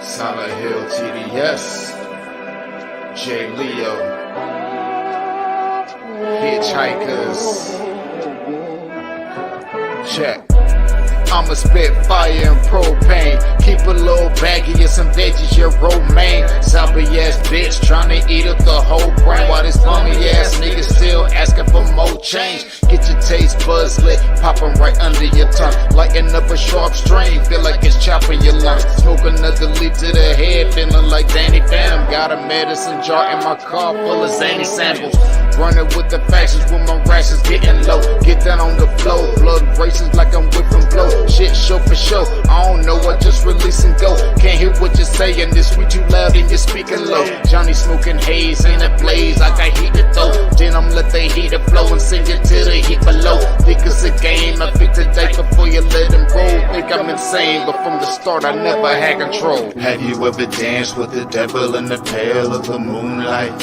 Solid Hill TDS, J. Leo, Hitchhikers, check. I'ma spit fire and propane. Keep a little baggie of some veggies, your romaine. Zombie ass bitch tryna eat up the whole brain. While this bummy ass nigga still asking for more change. Get your taste buds lit, popping right under your tongue. Lighting up a sharp string, feel like it's chopping your lungs. Smoke another leaf to the head, feeling like Danny Phantom. Got a medicine jar in my car full of zany samples. Running with the factions when my rations getting low. Get down on the flow, blood races like I'm whipping blow. Shit show for show, I don't know, I just release and go. Can't hear what you're saying, this sweet too loud and you're speaking low. Johnny smoking haze in a blaze, I got heat it though. Then I'm let the heater flow and send it to the heat below. Think it's a game, I pick the day before you let him roll. Think I'm insane, but from the start I never had control. Have you ever danced with the devil in the pale of the moonlight?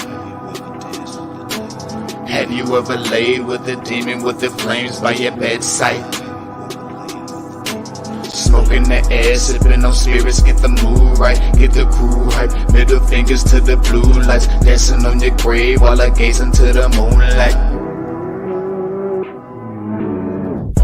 Have you ever laid with the demon with the flames by your bedside? Smoking the air, sipping on spirits, get the mood right, get the crew hype. Middle fingers to the blue lights, dancing on your grave while I gaze into the moonlight.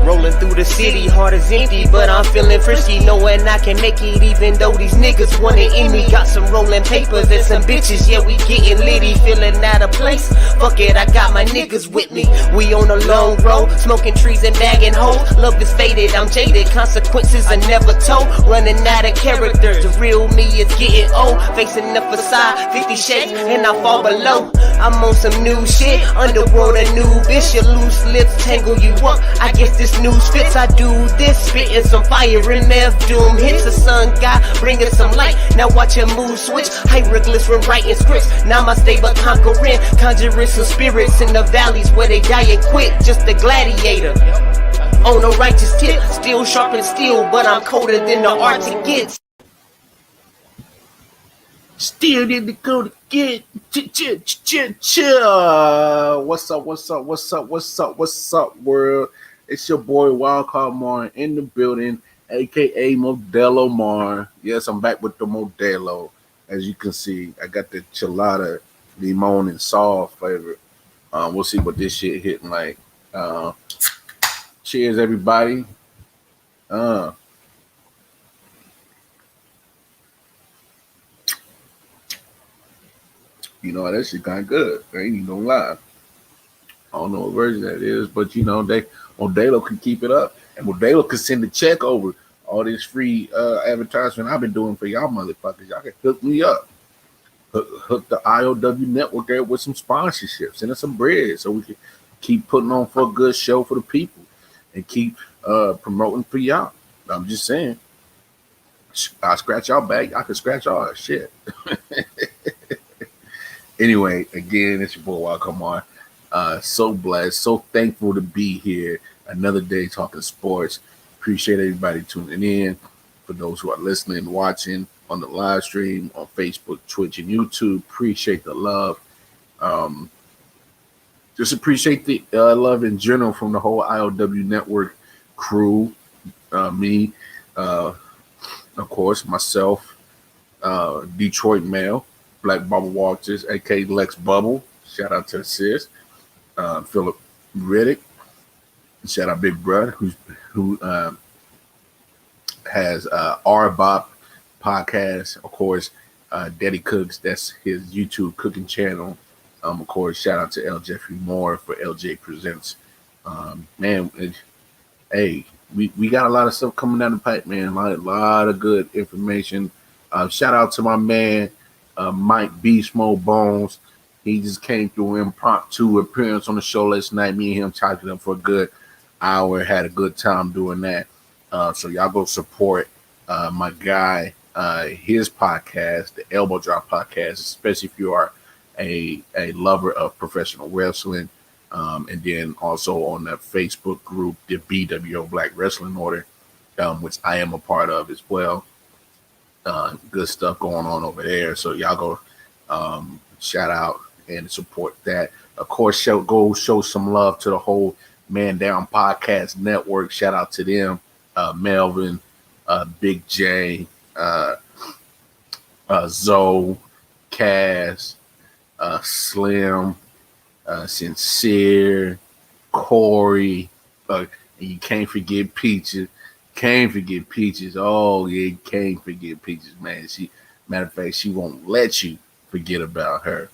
Rolling through the city, heart is empty, but I'm feeling frisky, knowing I can make it even though these niggas want it in me. Got some rolling papers and some bitches, yeah, we getting litty, feeling out of place. Fuck it, I got my niggas with me. We on a long road, smoking trees and bagging hoes. Love is faded, I'm jaded, consequences are never told. Running out of character, the real me is getting old. Facing the facade, 50 shades, and I fall below. I'm on some new shit, underworld a new bitch. Your loose lips tangle you up, I guess this news fits. I do this, spitting some fire in F doom hits. The sun god bringing some light, now watch your mood switch. Hieroglyphs when writing scripts, now my stable conquering. Conjuring some spirits in the valleys where they die and quit. Just a gladiator on a righteous tip, still sharp and steel, but I'm colder than the Arctic gets. Still in the code again. What's up, world? It's your boy Wildcard Mar in the building, aka Modelo Mar. Yes, I'm back with the Modelo. As you can see, I got the chilada, limon, and sal flavor. We'll see what this shit hitting like. Cheers, everybody. You know, that shit kind of good. I ain't even gonna lie. I don't know what version that is, but you know, Modelo can keep it up, and Modelo can send a check over. All this free advertisement I've been doing for y'all motherfuckers, y'all can hook me up. Hook the I.O.W network there with some sponsorships, send us some bread so we can keep putting on for a good show for the people and keep promoting for y'all. I'm just saying, I scratch y'all back, I can scratch all that shit. Anyway, again, it's your boy Welcome On. So blessed, so thankful to be here. Another day talking sports. Appreciate everybody tuning in. For those who are listening, watching on the live stream on Facebook, Twitch, and YouTube, appreciate the love. Just appreciate the love in general from the whole I.O.W network crew. Me, of course, myself, Detroit Mail, Black Bubble Walters, aka Lex Bubble. Shout out to the sis. Philip Riddick. Shout out Big Brother, who has R-Bop podcast. Of course, Daddy Cooks, that's his YouTube cooking channel. Of course, shout out to L. Jeffrey Moore for LJ Presents. Hey, we got a lot of stuff coming down the pipe, man. A lot of good information. Shout out to my man, Mike Beast Mode Bones. He just came through impromptu appearance on the show last night. Me and him talked it up for a good hour. Had a good time doing that. So y'all go support my guy, his podcast, the Elbow Drop Podcast, especially if you are a lover of professional wrestling. And then also on that Facebook group, the BWO Black Wrestling Order, which I am a part of as well. Good stuff going on over there. So y'all go shout out and support that. Of course, go show some love to the whole Man Down Podcast Network. Shout out to them, Melvin, Big J, Zoe, Cass, Slim, Sincere, Corey. You can't forget Peaches. Can't forget Peaches. Oh yeah, you can't forget Peaches, man. Matter of fact, she won't let you forget about her.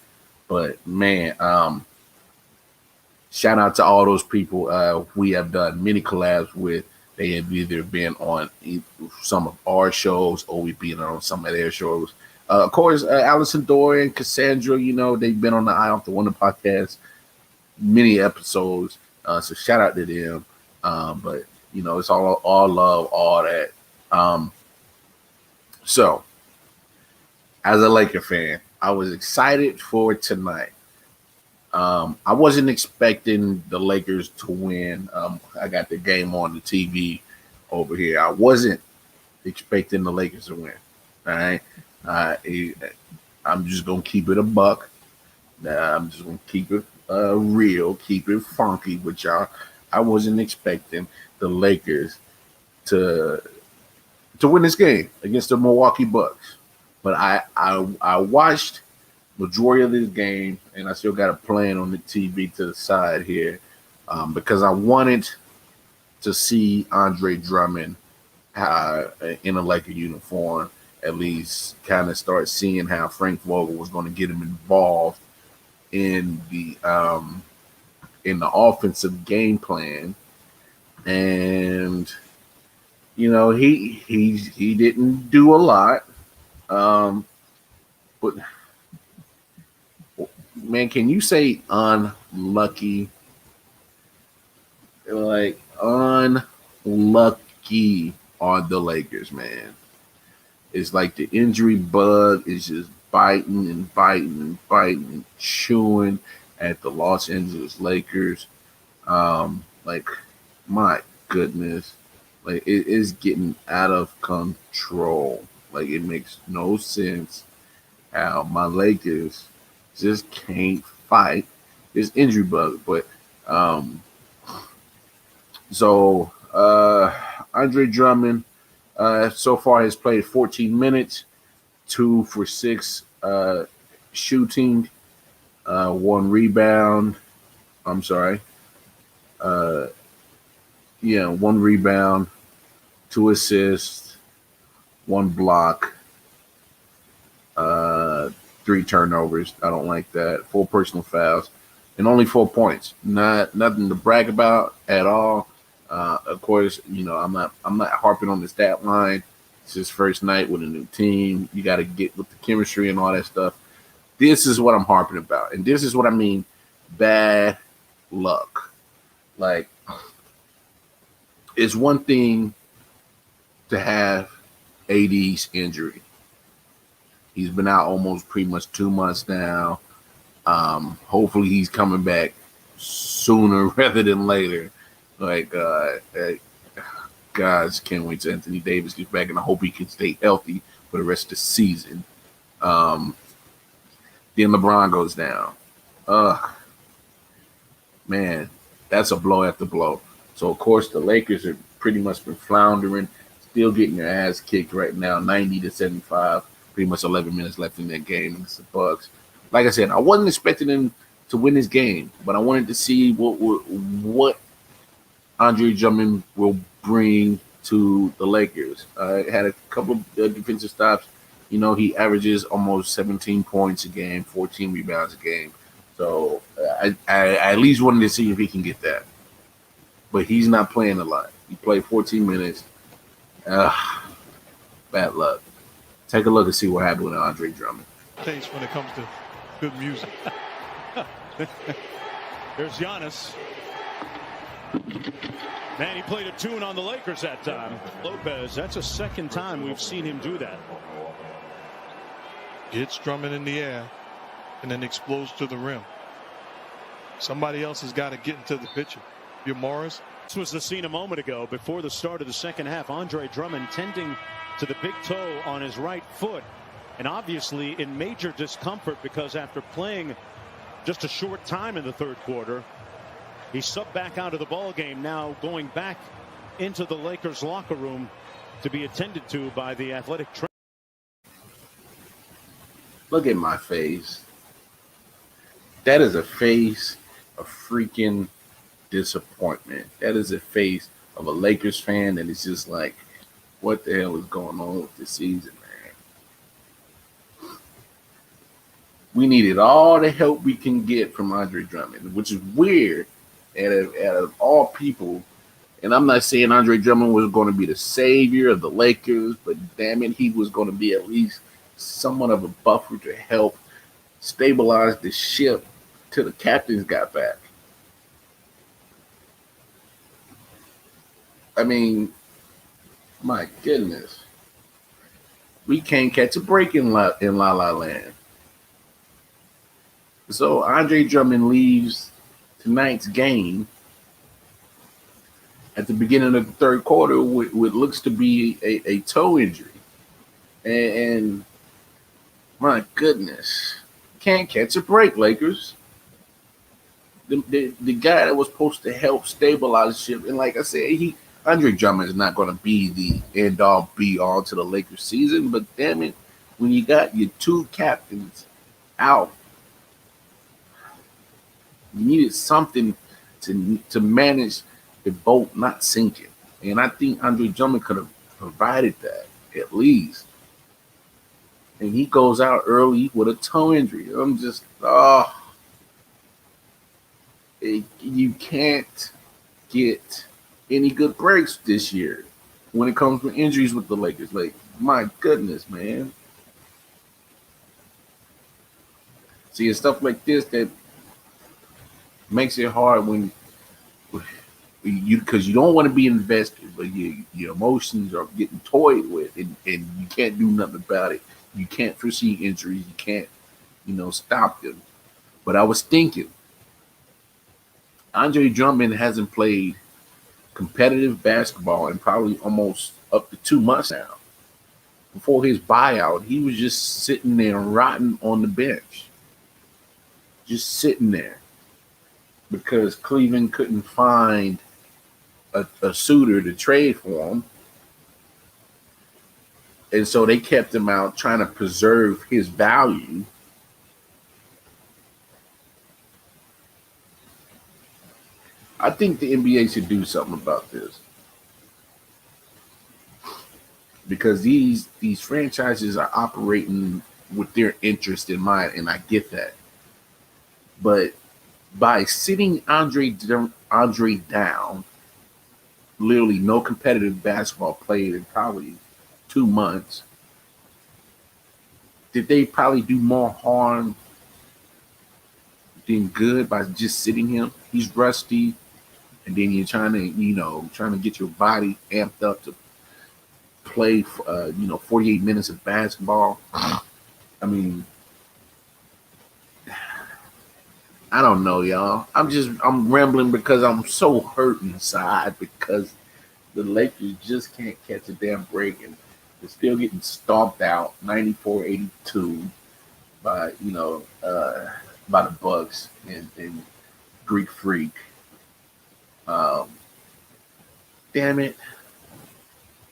But man, shout out to all those people we have done many collabs with. They have either been on some of our shows or we've been on some of their shows. Of course, Allison Dorian, Cassandra, they've been on the I.O.W podcast, many episodes. So shout out to them. But, it's all love, all that. So, as a Laker fan, I was excited for tonight. I wasn't expecting the Lakers to win. I got the game on the TV over here. I wasn't expecting the Lakers to win. All right. I'm just going to keep it a buck. I'm just going to keep it real, keep it funky with y'all. I wasn't expecting the Lakers to win this game against the Milwaukee Bucks. But I watched majority of this game, and I still got it playing on the TV to the side here because I wanted to see Andre Drummond in a Laker uniform, at least kind of start seeing how Frank Vogel was going to get him involved in the offensive game plan. And he didn't do a lot, but man, can you say unlucky? Like, unlucky are the Lakers, man. It's like the injury bug is just biting and biting and biting and chewing at the Los Angeles Lakers. Like, my goodness. Like, it is getting out of control. Like, it makes no sense how my Lakers just can't fight this injury bug. But so Andre Drummond so far has played 14 minutes, 2 for 6 shooting, 1 rebound. I'm sorry. 1 rebound, 2 assists, 1 block, 3 turnovers. I don't like that. 4 personal fouls, and only 4 points. Nothing to brag about at all. Of course, I'm not harping on the stat line. It's his first night with a new team. You got to get with the chemistry and all that stuff. This is what I'm harping about, and this is what I mean. Bad luck. Like, it's one thing to have AD's injury. He's been out almost pretty much 2 months now. Hopefully he's coming back sooner rather than later. Like, guys, can't wait till Anthony Davis gets back, and I hope he can stay healthy for the rest of the season. Then LeBron goes down. Man, that's a blow after blow. So, of course, the Lakers are pretty much been floundering, still getting their ass kicked right now, 90-75. Pretty much 11 minutes left in that game against the Bucks. Like I said, I wasn't expecting them to win this game, but I wanted to see what Andre Drummond will bring to the Lakers. Had a couple of defensive stops. He averages almost 17 points a game, 14 rebounds a game. So I at least wanted to see if he can get that. But he's not playing a lot. He played 14 minutes. Bad luck. Take a look and see what happened with Andre Drummond. Taste when it comes to good music. There's Giannis. Man, he played a tune on the Lakers that time. Lopez, that's the second time we've seen him do that. Gets Drummond in the air and then explodes to the rim. Somebody else has got to get into the picture. Your Morris. This was the scene a moment ago before the start of the second half. Andre Drummond tending to the big toe on his right foot, and obviously in major discomfort because after playing just a short time in the third quarter, he subbed back out of the ball game. Now going back into the Lakers locker room to be attended to by the athletic trainer. Look at my face. That is a face of freaking disappointment. That is a face of a Lakers fan that is just like, what the hell is going on with this season, man? We needed all the help we can get from Andre Drummond, which is weird out of all people. And I'm not saying Andre Drummond was going to be the savior of the Lakers, but damn it, he was going to be at least somewhat of a buffer to help stabilize the ship till the captains got back. I mean, my goodness. We can't catch a break in La La Land. So Andre Drummond leaves tonight's game at the beginning of the third quarter with what looks to be a toe injury. And my goodness, can't catch a break, Lakers. The guy that was supposed to help stabilize the ship, and like I said, Andre Drummond is not going to be the end all be all to the Lakers season, but damn it, when you got your two captains out, you needed something to manage the boat not sinking. And I think Andre Drummond could have provided that at least. And he goes out early with a toe injury. I'm just, you can't get any good breaks this year when it comes to injuries with the Lakers. Like, my goodness, man. See, it's stuff like this that makes it hard when because you don't want to be invested, but your emotions are getting toyed with, and you can't do nothing about it. You can't foresee injuries. You can't, stop them. But I was thinking, Andre Drummond hasn't played competitive basketball in probably almost up to 2 months now. Before his buyout, he was just sitting there rotting on the bench. Just sitting there. Because Cleveland couldn't find a suitor to trade for him. And so they kept him out trying to preserve his value. I think the NBA should do something about this. Because these franchises are operating with their interest in mind, and I get that. But by sitting Andre down, literally no competitive basketball played in probably 2 months, did they probably do more harm than good by just sitting him? He's rusty, and then you're trying to get your body amped up to play 48 minutes of basketball. I mean, I don't know, y'all. I'm rambling because I'm so hurt inside because the Lakers just can't catch a damn break, and they're still getting stomped out 94-82 by the Bucks and Greek Freak. Damn it.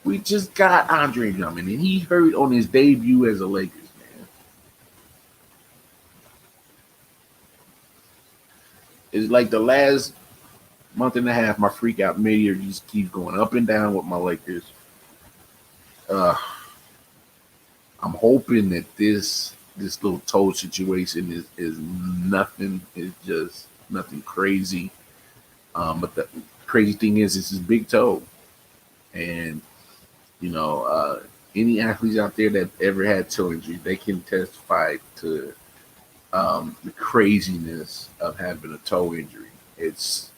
We just got Andre Drummond, and he hurt on his debut as a Lakers, man. It's like the last month and a half, my freak out media just keeps going up and down with my Lakers. I'm hoping that this little toe situation is nothing. It's just nothing crazy. But the crazy thing is, it's his big toe. And, any athletes out there that ever had toe injury, they can testify to the craziness of having a toe injury. It's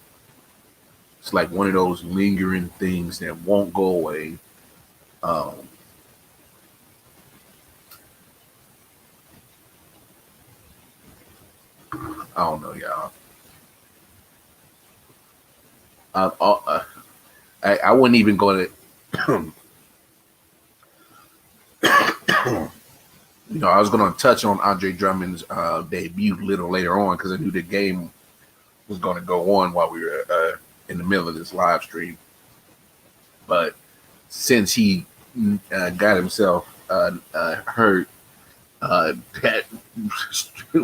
like one of those lingering things that won't go away. I don't know, y'all. I wouldn't even go to, I was going to touch on Andre Drummond's debut a little later on because I knew the game was going to go on while we were in the middle of this live stream. But since he got himself hurt, that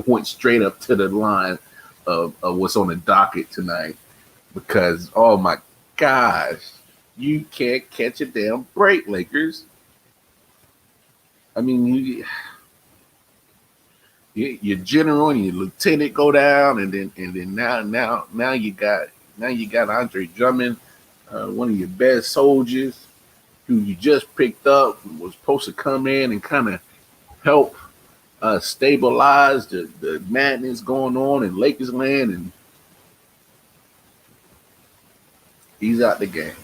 went straight up to the line of what's on the docket tonight. Because, oh my gosh, you can't catch a damn break, Lakers. I mean, your general and your lieutenant go down, and then now you got Andre Drummond, one of your best soldiers, who you just picked up, was supposed to come in and kind of help stabilize the madness going on in Lakers land, and he's out the game.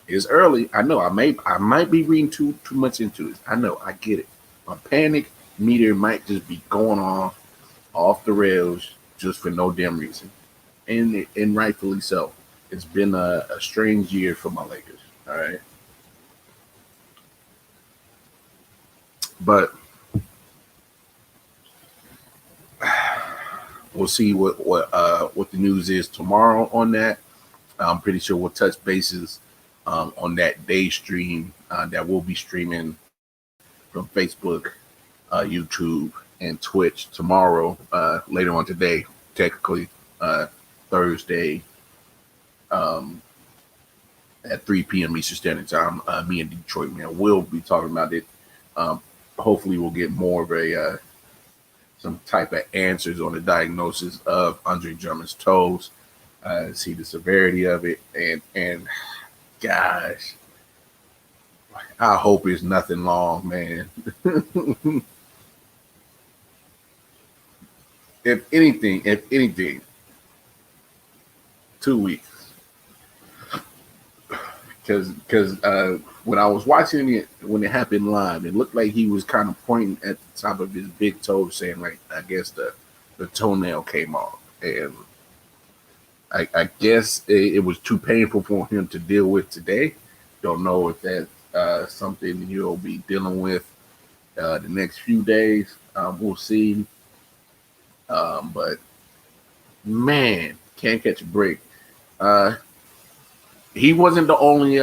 It's early. I know I might be reading too much into this. I know, I get it. My panic meter might just be going off the rails just for no damn reason. And rightfully so. It's been a strange year for my Lakers. All right. But we'll see what the news is tomorrow on that. I'm pretty sure we'll touch bases on that day stream that we'll be streaming from Facebook, YouTube, and Twitch tomorrow, later on today, technically Thursday, at 3 p.m. Eastern Standard Time. Me and Detroit Man will be talking about it. Hopefully we'll get more of some type of answers on the diagnosis of Andre Drummond's toes, see the severity of it, and gosh, I hope it's nothing long, man. If anything, 2 weeks. Because when I was watching it, when it happened live, it looked like he was kind of pointing at the top of his big toe, saying, like, I guess the toenail came off. And I guess it was too painful for him to deal with today. Don't know if that's something he'll be dealing with the next few days. We'll see. But, man, can't catch a break. He wasn't the only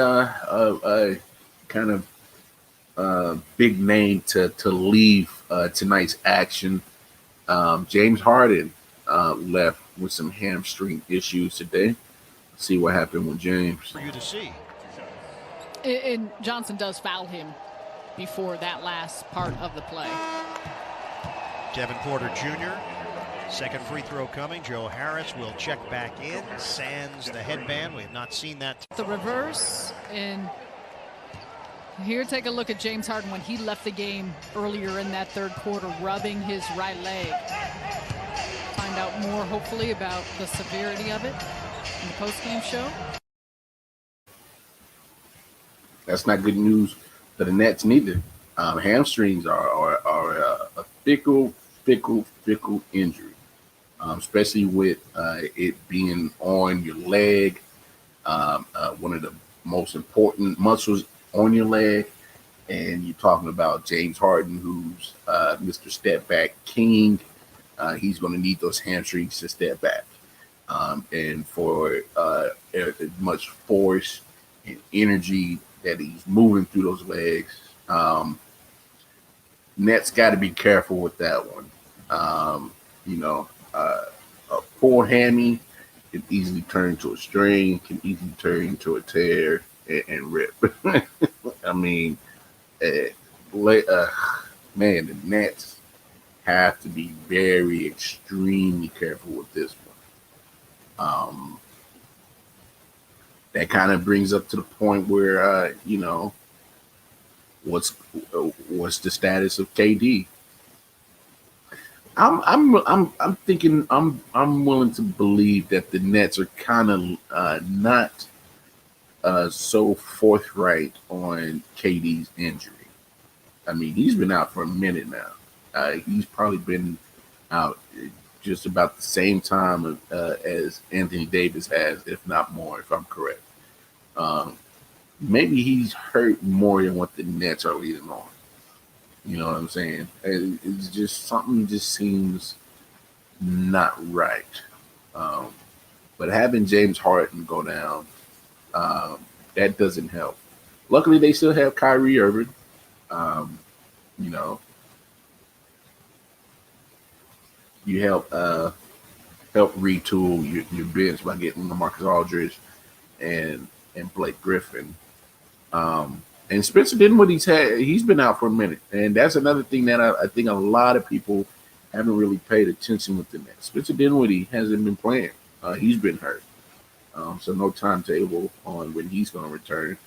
kind of big name to leave tonight's action. James Harden left with some hamstring issues today. Let's see what happened with James. For you to see. And Johnson does foul him before that last part of the play. Devin Porter Jr., second free throw coming. Joe Harris will check back in. Sands the headband. We have not seen that. The reverse. And here, take a look at James Harden when he left the game earlier in that third quarter, rubbing his right leg. Find out more, hopefully, about the severity of it in the post-game show. That's not good news for the Nets neither. Hamstrings are a fickle injury, especially with it being on your leg, one of the most important muscles on your leg. And you're talking about James Harden, who's Mr. Step Back King. He's going to need those hamstrings to step back. And for as much force and energy that he's moving through those legs, Nets got to be careful with that one. A poor hammy can easily turn into a strain, can easily turn into a tear and rip. I mean, man, the Nets have to be very extremely careful with this one. That kind of brings up to the point where what's the status of KD? I'm thinking I'm willing to believe that the Nets are kind of not so forthright on KD's injury. I mean, he's been out for a minute now. He's probably been out just about the same time as Anthony Davis has, if not more, if I'm correct. Maybe he's hurt more than what the Nets are leading on. You know what I'm saying? It's just something just seems not right. But having James Harden go down, that doesn't help. Luckily, they still have Kyrie Irving. Um, you know, you help retool your bench by getting LaMarcus Aldridge and Blake Griffin. And Spencer Dinwiddie's he's been out for a minute, and that's another thing that I think a lot of people haven't really paid attention with the Nets. Spencer Dinwiddie hasn't been playing; he's been hurt, so no timetable on when he's going to return.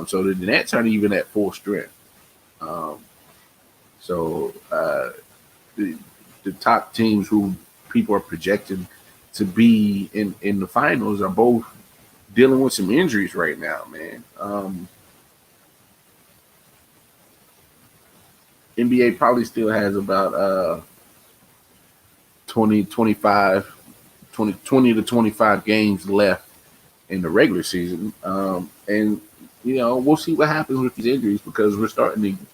So the Nets aren't even at full strength. Um, so the top teams who people are projecting to be in the finals are both dealing with some injuries right now, man. NBA probably still has about 20 to 25 games left in the regular season. And, we'll see what happens with these injuries because we're starting to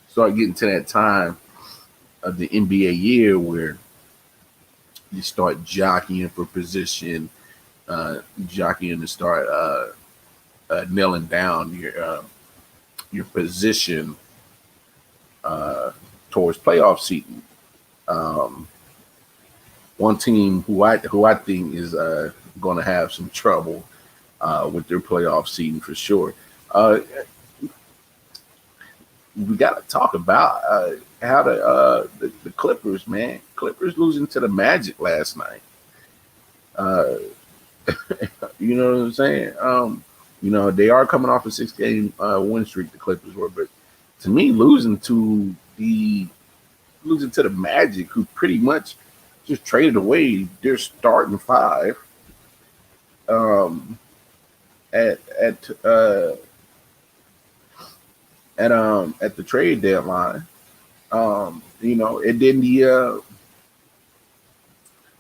start getting to that time of the NBA year where you start jockeying for position, jockeying to start nailing down your position towards playoff seating. One team who I think is going to have some trouble with their playoff seating for sure. We got to talk about how the Clippers, man. Clippers losing to the Magic last night. You know what I'm saying? They are coming off a 6-game win streak, the Clippers were, but to me, losing to the Magic, who pretty much just traded away their starting five at the trade deadline. And then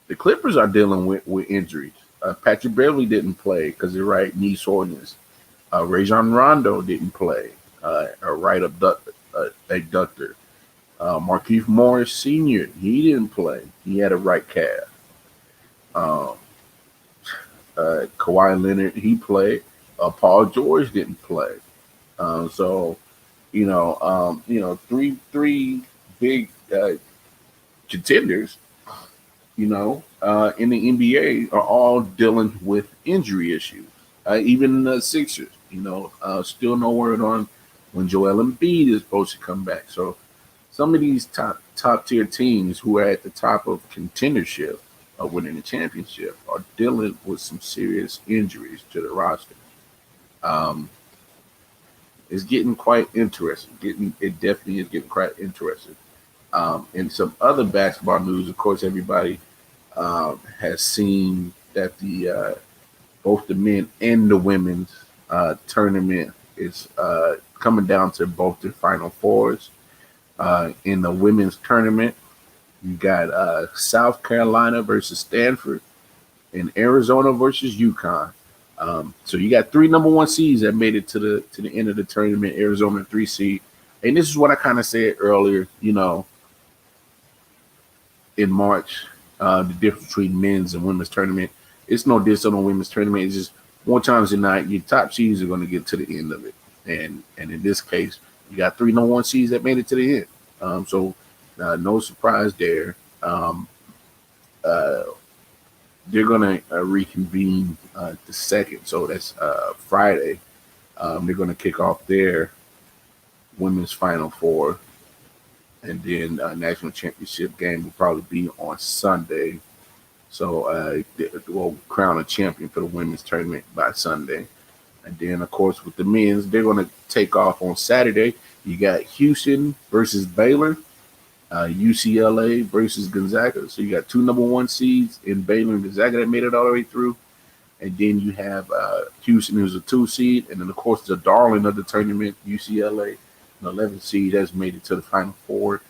the Clippers are dealing with injuries. Patrick Beverly didn't play because of right knee soreness. Rajon Rondo didn't play, a right abductor. Markieff Morris Sr., he didn't play. He had a right calf. Kawhi Leonard, he played. Paul George didn't play. Three big contenders, in the NBA are all dealing with injury issues. Even the Sixers, still no word on when Joel Embiid is supposed to come back. So some of these top tier teams who are at the top of contendership of winning the championship are dealing with some serious injuries to the roster. It's getting quite interesting. It definitely is getting quite interesting. In some other basketball news, of course, everybody has seen that both the men and the women's tournament is coming down to both the Final Fours. In the women's tournament, you got South Carolina versus Stanford and Arizona versus UConn. So you got 3 number 1 seeds that made it to the end of the tournament. Arizona 3 seed, and this is what I kind of said earlier. In March, the difference between men's and women's tournament. It's no diss on the women's tournament. It's just more times than not, your top seeds are going to get to the end of it, and in this case, you got 3 number 1 seeds that made it to the end. So no surprise there. They're going to reconvene the second. So that's Friday. They're going to kick off their women's Final Four. And then national championship game will probably be on Sunday. So we'll crown a champion for the women's tournament by Sunday. And then, of course, with the men's, they're going to take off on Saturday. You got Houston versus Baylor, UCLA versus Gonzaga. So you got 2 number 1 seeds in Baylor and Gonzaga that made it all the way through. And then you have Houston, who's a 2 seed. And then, of course, the darling of the tournament, UCLA, an 11 seed, has made it to the Final Four.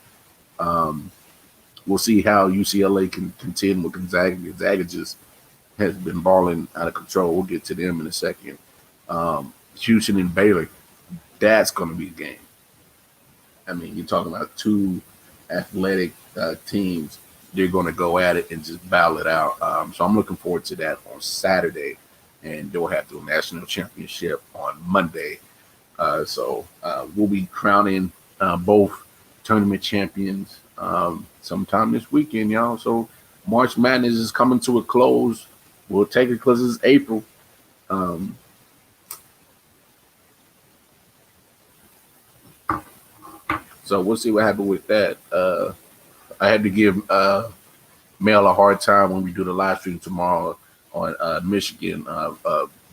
We'll see how UCLA can contend with Gonzaga. Gonzaga just has been balling out of control. We'll get to them in a second. Houston and Baylor, that's going to be the game. I mean, you're talking about 2 athletic teams. They're going to go at it and just battle it out. So I'm looking forward to that on Saturday. And they'll have the national championship on Monday So we'll be crowning both tournament champions sometime this weekend, y'all. So March Madness is coming to a close. We'll take it because it's April. So we'll see what happens with that. I had to give Mel a hard time when we do the live stream tomorrow on Michigan,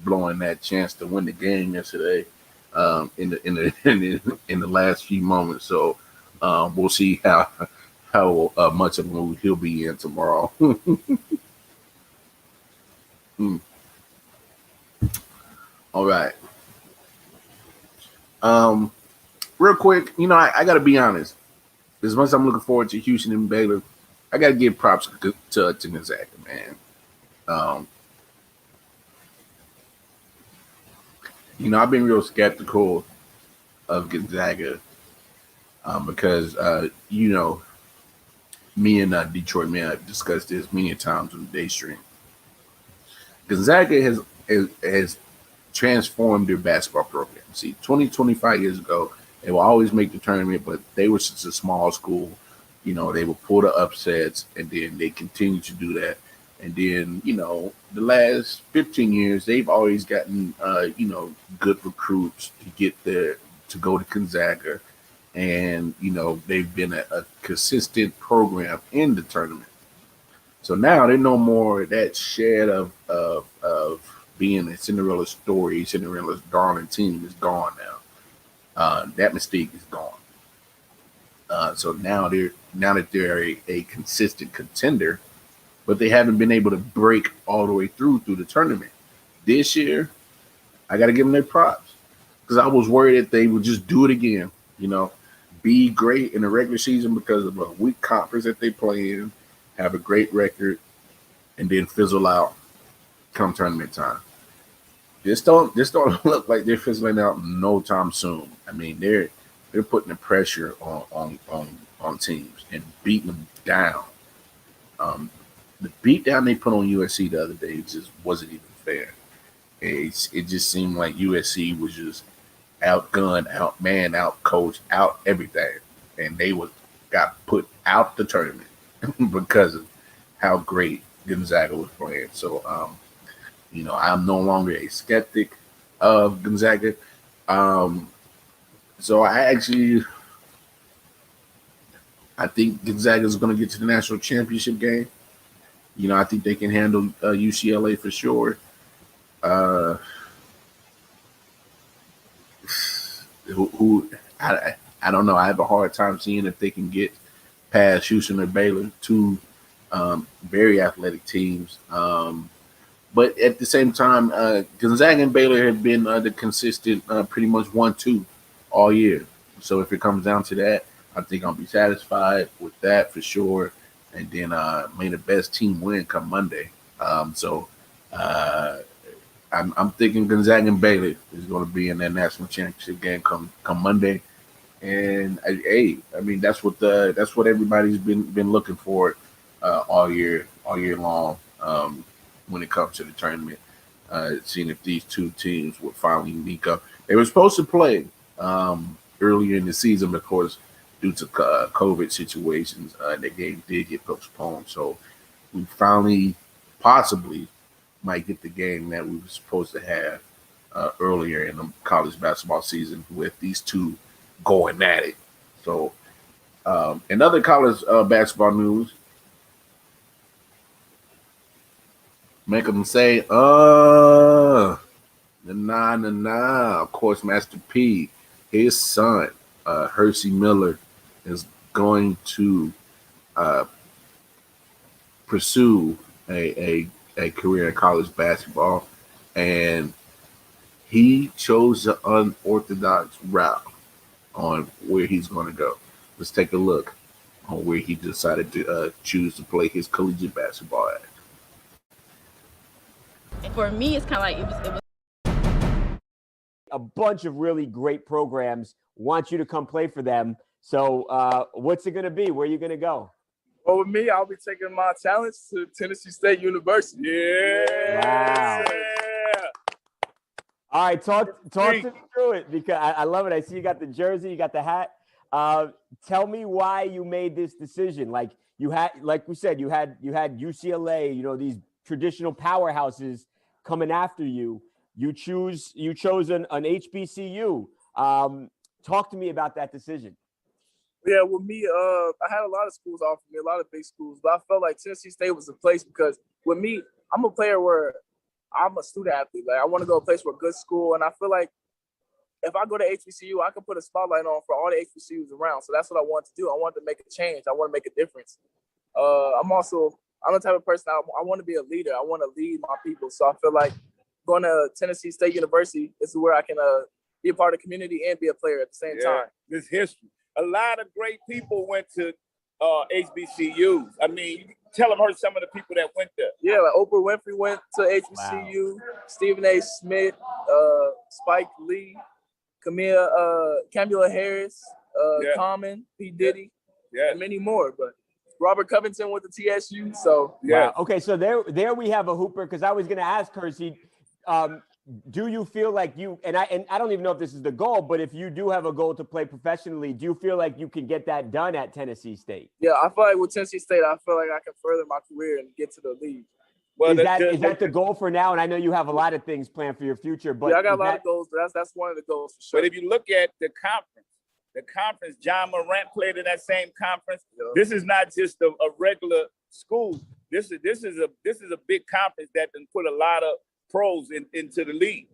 blowing that chance to win the game yesterday in the last few moments. So we'll see how much of a mood he'll be in tomorrow. All right. Real quick, I got to be honest. As much as I'm looking forward to Houston and Baylor, I got to give props to Gonzaga, man. I've been real skeptical of Gonzaga because, me and Detroit Man have discussed this many times on the day stream. Gonzaga has transformed their basketball program. See, 25 years ago, they will always make the tournament, but they were such a small school. They would pull the upsets, and then they continue to do that. And then, the last 15 years, they've always gotten, good recruits to get there, to go to Gonzaga. And, they've been a consistent program in the tournament. So now they're no more that shed of being a Cinderella story, Cinderella's darling team is gone now. That mystique is gone. So now that they're a consistent contender, but they haven't been able to break all the way through the tournament. This year, I got to give them their props because I was worried that they would just do it again. Be great in the regular season because of a weak conference that they play in, have a great record, and then fizzle out come tournament time. This don't look like they're fizzling out no time soon. I mean, they're putting the pressure on teams and beating them down. The beatdown they put on USC the other day just wasn't even fair. It just seemed like USC was just outgunned, outmanned, outcoached, out everything, and they got put out the tournament because of how great Gonzaga was playing. So, I'm no longer a skeptic of Gonzaga. So I think Gonzaga is going to get to the national championship game. I think they can handle UCLA for sure. I don't know. I have a hard time seeing if they can get past Houston or Baylor, two very athletic teams. But at the same time, Gonzaga and Baylor have been the consistent, pretty much 1-2 all year. So if it comes down to that, I think I'll be satisfied with that for sure. And then may the best team win come Monday. I'm thinking Gonzaga and Baylor is going to be in that national championship game come Monday. And that's what everybody's been looking for all year long. When it comes to the tournament, seeing if these two teams would finally link up. They were supposed to play earlier in the season, but of course, due to COVID situations, the game did get postponed. So we finally possibly might get the game that we were supposed to have earlier in the college basketball season with these two going at it. So in other college basketball news, make them say, nah. Of course, Master P, his son, Hersey Miller, is going to pursue a career in college basketball, and he chose the unorthodox route on where he's going to go. Let's take a look on where he decided to choose to play his collegiate basketball at. For me, it's kind of like it was a bunch of really great programs want you to come play for them. So what's it going to be? Where are you going to go? Well, with me, I'll be taking my talents to Tennessee State University. Yeah. Wow. All right, talk to me through it, because I love it. I see you got the jersey, you got the hat. Tell me why you made this decision. Like we said, you had UCLA, these traditional powerhouses coming after you. You chose an HBCU. Talk to me about that decision. Yeah, with me, I had a lot of schools offer me, a lot of big schools, but I felt like Tennessee State was the place because with me, I'm a player where I'm a student athlete. Like I want to go to a place with a good school, and I feel like if I go to HBCU, I can put a spotlight on for all the HBCUs around. So that's what I wanted to do. I wanted to make a change. I want to make a difference. I'm the type of person I want to be a leader. I want to lead my people. So I feel like going to Tennessee State University is where I can be a part of the community and be a player at the same time. This history. A lot of great people went to HBCUs. I mean, tell them some of the people that went there. Yeah, like Oprah Winfrey went to HBCU. Wow. Stephen A. Smith, Spike Lee, Kamala Harris, Common, P. Diddy, and many more. But Robert Covington went to TSU. So wow. Okay, so there we have a hooper, because I was going to ask Kersey, do you feel like and I don't even know if this is the goal, but if you do have a goal to play professionally, do you feel like you can get that done at Tennessee State? Yeah, I feel like with Tennessee State, I feel like I can further my career and get to the league. Well, is that the goal for now? And I know you have a lot of things planned for your future, but I got a lot of goals. But that's one of the goals for sure. But if you look at the conference, John Morant played in that same conference. Yeah. This is not just a regular school. This is a big conference that can put a lot of pros into the league.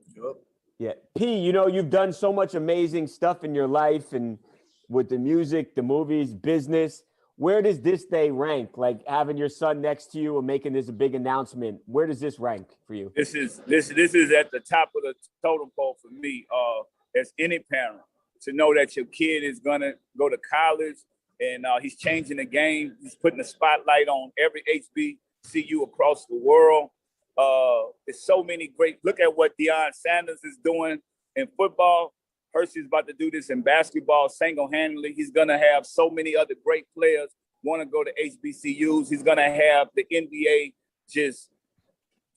Yeah. P, you've done so much amazing stuff in your life, and with the music, the movies, business. Where does this day rank? Like having your son next to you and making this a big announcement. Where does this rank for you? This is at the top of the totem pole for me, as any parent, to know that your kid is gonna go to college and he's changing the game. He's putting the spotlight on every HBCU across the world. There's so many great. Look at what Deion Sanders is doing in football. Hershey's about to do this in basketball single-handedly. He's going to have so many other great players want to go to HBCUs. He's going to have the NBA just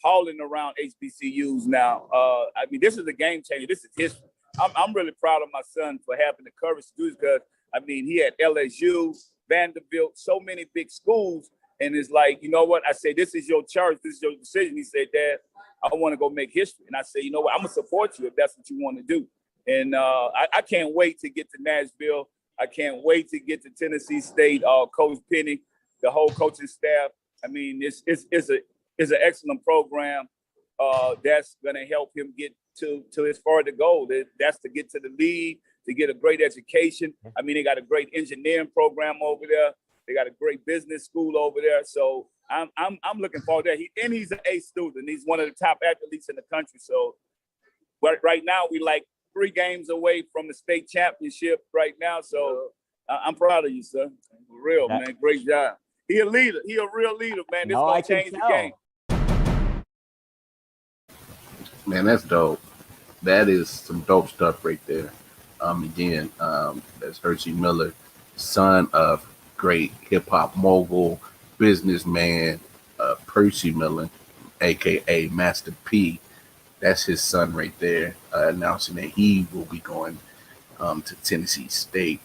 hauling around HBCUs now. I mean, this is a game changer. This is history. I'm really proud of my son for having the courage to do this, because, I mean, he had LSU, Vanderbilt, so many big schools. And it's like, you know what? I say, this is your charge. This is your decision. He said, Dad, I want to go make history. And I say, you know what? I'm going to support you if that's what you want to do. And I can't wait to get to Nashville. I can't wait to get to Tennessee State. Coach Penny, the whole coaching staff. I mean, it's an excellent program that's going to help him get to his farther goal. That's to get to the league, to get a great education. I mean, they got a great engineering program over there. They got a great business school over there. So I'm looking forward to that. He's an A student. He's one of the top athletes in the country. So right now we like 3 games away from the state championship right now. So I'm proud of you, sir. For real, man. Great job. He a leader. He a real leader, man. This gonna change the game. Man, that's dope. That is some dope stuff right there. Again, that's Hershey Miller, son of great hip hop mogul, businessman, Percy Miller, aka Master P. That's his son right there, announcing that he will be going to Tennessee State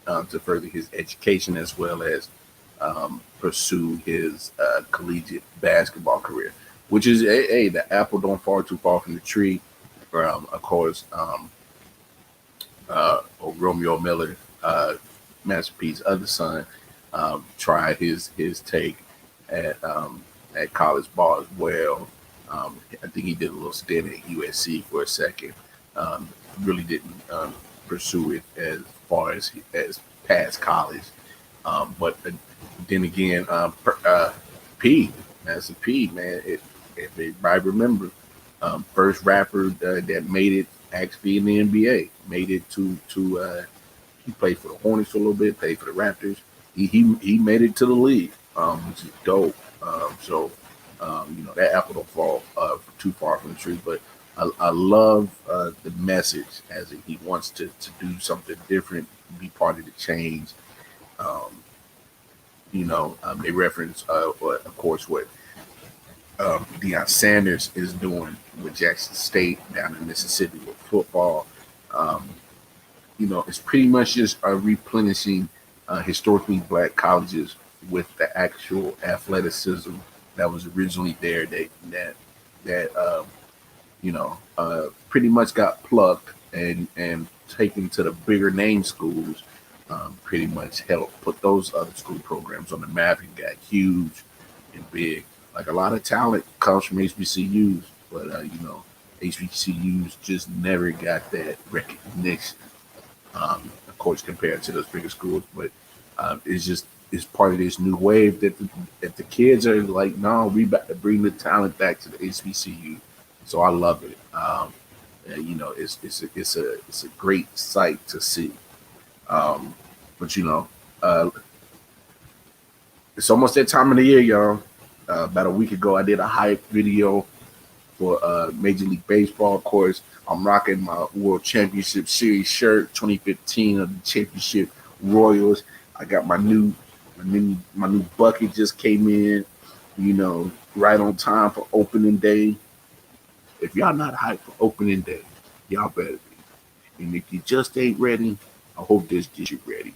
to further his education, as well as pursue his collegiate basketball career, which is, the apple don't fall too far from the tree. Of course, Romeo Miller, Master P's other son, tried his take at college ball as well. I think he did a little stint at USC for a second. Really didn't pursue it as far as past college. But then again, P, Master P, man, if I remember, first rapper that made it actually in the NBA, made it to he played for the Hornets for a little bit, played for the Raptors. He made it to the league, which is dope. That apple don't fall too far from the tree. But I love the message, as he wants to do something different, be part of the change. They reference, of course, what Deion Sanders is doing with Jackson State down in Mississippi with football. It's pretty much just replenishing historically black colleges with the actual athleticism that was originally there. That pretty much got plucked and taken to the bigger name schools. Pretty much helped put those other school programs on the map and got huge and big. Like a lot of talent comes from HBCUs, but HBCUs just never got that recognition. Of course, compared to those bigger schools, but it's part of this new wave that the kids are like, no, we about to bring the talent back to the HBCU. So I love it. It's a great sight to see. But it's almost that time of the year, y'all. About a week ago, I did a hype video for Major League Baseball. Of course, I'm rocking my World Championship Series shirt, 2015 of the Championship Royals. I got my new bucket just came in, right on time for opening day. If y'all not hyped for opening day, y'all better be. And if you just ain't ready, I hope this gets you ready.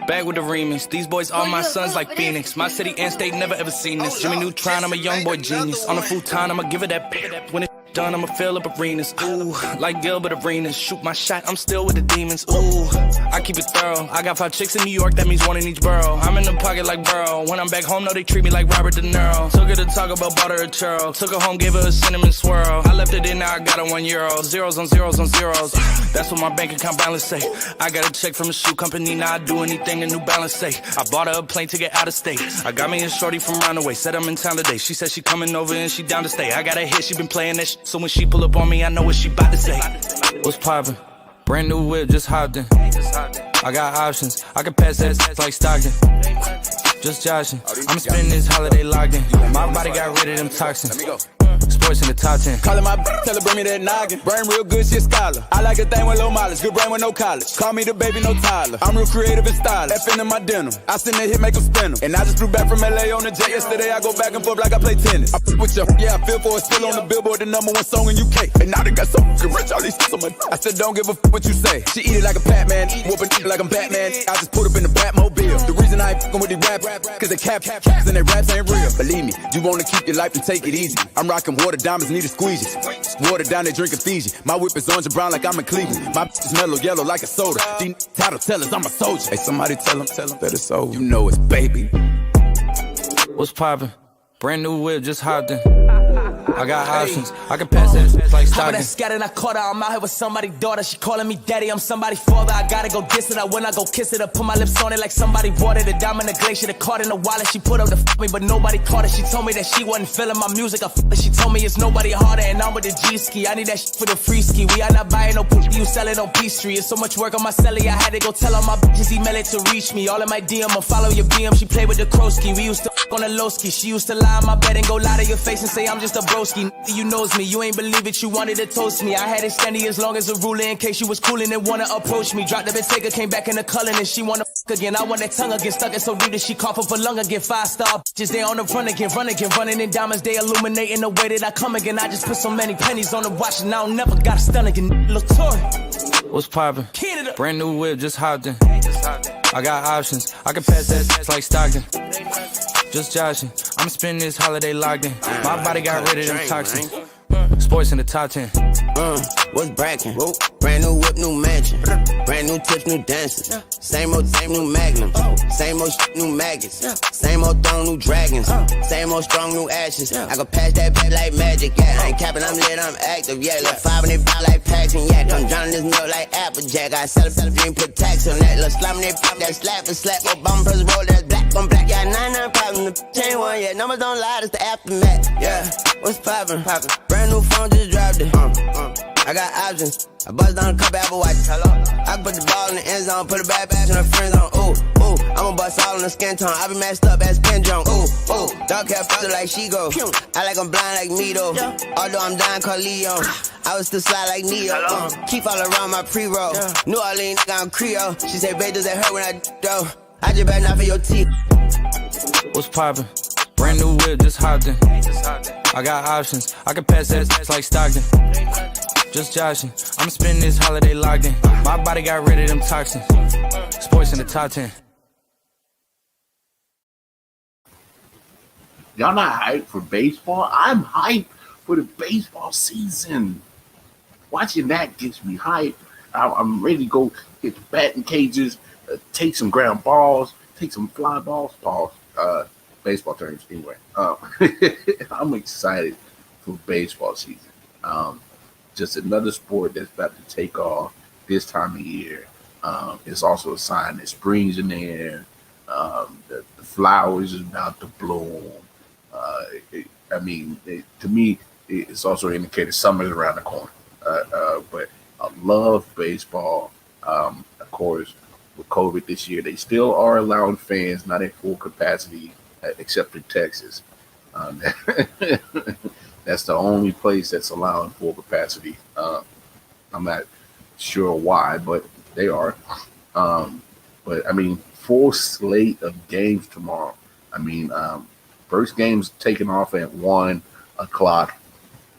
Back with the remix. These boys are my sons like Phoenix. My city and state never ever seen this. Jimmy Neutron, I'm a young boy genius. On the futon, I'ma give it that. When it's done, I'ma fill up arenas. Ooh, like Gilbert Arenas. Shoot my shot, I'm still with the demons. Ooh, I keep it thorough. I got 5 chicks in New York, that means 1 in each borough. I'm in the pocket like Burrow. When I'm back home, no, they treat me like Robert De Niro. Took her to Taco Bell, bought her a churro. Took her home, gave her a cinnamon swirl. I left it in, now I got her €1. Zeros on zeros on zeros. That's what my bank account balance say. I got a check from a shoe company, now I do anything a New Balance say. I bought her a plane to get out of state. I got me a shorty from round the way, said I'm in town today. She said she coming over and she down to stay. I got a hit, she been playing that shit, so when she pull up on me, I know what she bout to say. What's poppin'? Brand new whip, just hopped in. I got options, I can pass that like Stockton. Just joshing, I'm spending this holiday locked in. My body got rid of them toxins. Sports in the top 10. Callin' my tell her bring me that noggin. Brain real good, she a scholar. I like a thing with low mileage, good brain with no college. Call me the baby, no Tyler. I'm real creative and stylish. F in my denim. I send that hit, make them spin 'em. And I just flew back from LA on the jet yesterday. I go back and forth like I play tennis. I fuck with you, yeah, I feel for it. Still on the Billboard, the #1 song in UK. And now they got so rich, all these on my. I said don't give a fuck what you say. She eat it like a Pac-Man, whooping it like I'm Batman. I just put up in the Batmobile. The reason I ain't fucking with these rap, cause they caps and they raps ain't real. Believe me, you wanna keep your life and take it easy. I'm rocking water, diamonds need a squeegee. Water down, they drinking Fiji. My whip is orange and brown like I'm in Cleveland. My is mellow yellow like a soda. These title tellers, I'm a soldier. Hey, somebody tell them that it's over. You know it's baby. What's poppin'? Brand new whip, just hopped in. I got options, I can pass that like Stockton. That scattered, I caught her, I'm out here with somebody's daughter. She calling me daddy, I'm somebody's father. I gotta go diss it, I when I go kiss it. I put my lips on it like somebody watered the diamond, the glacier, the card in the wallet. She put up to f me, but nobody caught it. She told me that she wasn't feeling my music. She told me it's nobody harder, and I'm with the G-ski. I need that shit for the free ski. We are not buying no pussy, you sell it on P-Street. It's so much work on my celly, I had to go tell all my bitches email it to reach me. All in my DM, I'll follow your BM. She played with the Krosky. We used to f on the low ski. She used to lie on my bed and go lie to your face and say I'm just a broski. You knows me, you ain't believe it, you wanted to toast me. I had it steady as long as a ruler in case you was coolin' and wanna approach me. Dropped the Bentayga, came back in the cullin' and she wanna f again. I want that tongue again, stuck it so deep that she cough up a lung again. 5-star bitches, they on the run again, running in diamonds, they illuminating the way that I come again. I just put so many pennies on the watch and I don't never got a stun again. Look toy. What's poppin'? Brand new whip, just hopped in. I got options, I can pass that like Stockton. Just joshing, I'm spending this holiday locked in. My body got rid of them toxins. Sports in the top 10. What's brackin'? Brand new whip, new mansion. Brand new tips, new dances. Same old, new magnums. Same old new maggots. Same old throne, new dragons. Same old strong, new ashes. I can pass that back like magic, yeah. I ain't capping, I'm lit, I'm active, yeah. Look 5 in it bout like Paxton, yeah. I'm drowning this milk like Applejack. I sell a dream, put tax on that. Look slime, they pop that slap and slap. Obama press roll, that's black on black. Yeah, 99 problems, the chain one, yeah. Numbers don't lie, that's the aftermath, yeah. What's poppin'? Brand new phone, just dropped it. I got options. I bust down a couple Apple Watches. Hello. I can put the ball in the end zone, put it back in her friend zone. Ooh, I'ma bust all in the skin tone. I be messed up as Pin Jong. Ooh, dark hair filter like she go. I like I'm blind like me though. Although I'm dying called Leo. I was still slide like Neo. Keep all around my pre-roll. New Orleans, nigga, I'm Creole. She say, babe, does that hurt when I though? I just better not for your teeth. What's poppin'? Brand new whip, just hopped in. I got options, I can pass that like Stockton. Just joshing, I'm spending this holiday locked in. My body got rid of them toxins. Sports in the top 10. Y'all not hyped for baseball? I'm hyped for the baseball season. Watching that gets me hyped. I'm ready to go hit the batting cages, take some ground balls, take some fly balls. Baseball terms, anyway. I'm excited for baseball season. Just another sport that's about to take off this time of year. It's also a sign that spring's in the air. The flowers is about to bloom. To me, it's also an indicator summer's around the corner. But I love baseball. Of course, with COVID this year, they still are allowing fans not at full capacity, except in Texas. That's the only place that's allowing full capacity. I'm not sure why, but they are. Full slate of games tomorrow. First game's taking off at 1 o'clock.